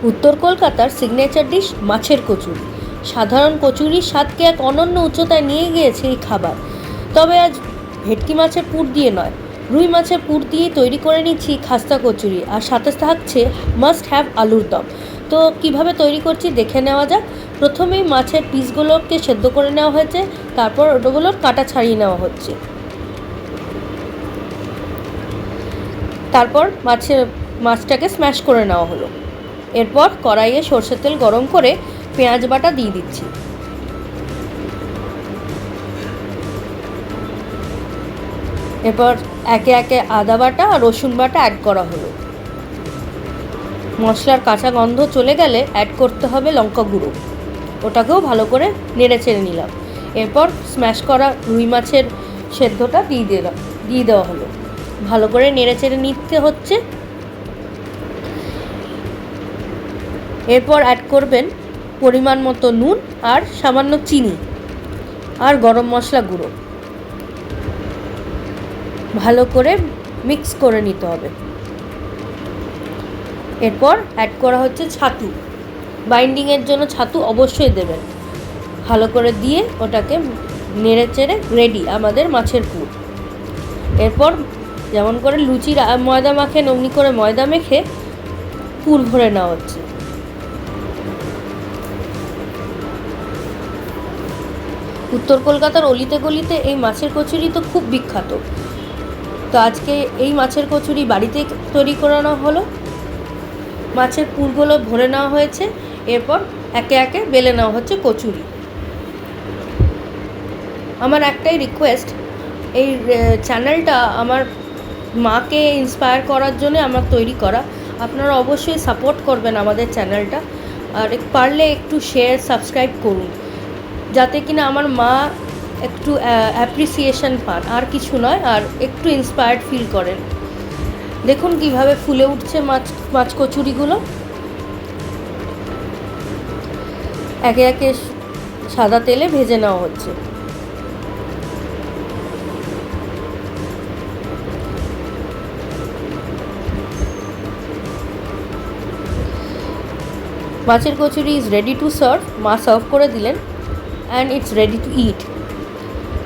উত্তর কলকাতার signature dish মাছের কচুরি। সাধারণ কচুরির স্বাদকে এক অনন্য উচ্চতায় নিয়ে গিয়েছে এই খাবার। তবে আজ ভেটকি মাছের পুর দিয়ে নয়, রুই মাছের পুর দিয়ে তৈরি করে নিচ্ছি খাস্তা কচুরি, আর সাথে থাকছে মাস্ট হ্যাভ আলুর দম। তো কিভাবে তৈরি করছি দেখে নেওয়া যাক। প্রথমেই মাছের পিসগুলোকে সেদ্ধ করে নেওয়া হয়েছে, তারপর ওগুলোর কাঁটা ছাড়িয়ে নেওয়া হচ্ছে। তারপর মাছটাকে স্ম্যাশ করে নেওয়া হলো। এরপর কড়াইয়ে সরষের তেল গরম করে পেঁয়াজ বাটা দিয়ে দিচ্ছি। এরপর একে একে আদা বাটা আর রসুন বাটা অ্যাড করা হলো। মশলার কাঁচা গন্ধ চলে গেলে অ্যাড করতে হবে লঙ্কা গুঁড়ো, ওটাকেও ভালো করে নেড়ে চেড়ে নিলাম। এরপর স্ম্যাশ করা রুই মাছের সেদ্ধটা দিয়ে দেওয়া হলো। ভালো করে নেড়ে চেড়ে নিতে হচ্ছে। এরপর অ্যাড করবেন পরিমাণ মতো নুন আর সামান্য চিনি আর গরম মশলা গুঁড়ো। ভালো করে মিক্স করে নিতে হবে। এরপর অ্যাড করা হচ্ছে ছাতু। বাইন্ডিংয়ের জন্য ছাতু অবশ্যই দেবেন। ভালো করে দিয়ে ওটাকে নেড়ে চেড়ে রেডি আমাদের মাছের পুর। এরপর যেমন করে লুচির ময়দা মাখেন অমনি করে ময়দা মেখে পুর ভরে নেওয়া হচ্ছে। উত্তর কলকাতার অলিতে গলিতে এই মাছের কচুরি তো খুব বিখ্যাত। তো আজকে এই মাছের কচুরি বাড়িতে তৈরি করানো হলো। মাছের পুরগুলো ভরে নেওয়া হয়েছে। এরপর একে একে বেলে নেওয়া হচ্ছে কচুরি। আমার একটাই রিকোয়েস্ট, এই চ্যানেলটা আমার মাকে ইন্সপায়ার করার জন্য আমার তৈরি করা। আপনারা অবশ্যই সাপোর্ট করবেন আমাদের চ্যানেলটা, আর পারলে একটু শেয়ার সাবস্ক্রাইব করুন, যাতে কিনা আমার মা একটু অ্যাপ্রিসিয়েশন পান, আর কিছু নয়, আর একটু ইন্সপায়ার্ড ফিল করেন। দেখুন কিভাবে ফুলে উঠছে মাছ কচুরিগুলো। একে একে সাদা তেলে ভেজে নেওয়া হচ্ছে। মাছের kachori is ready to serve. মা সার্ভ করে দিলেন অ্যান্ড ইটস রেডি টু ইট।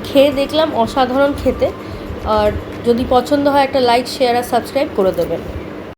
খেয়ে দেখলাম অসাধারণ খেতে। আর যদি পছন্দ হয় একটা লাইক, শেয়ার আর সাবস্ক্রাইব করে দেবেন।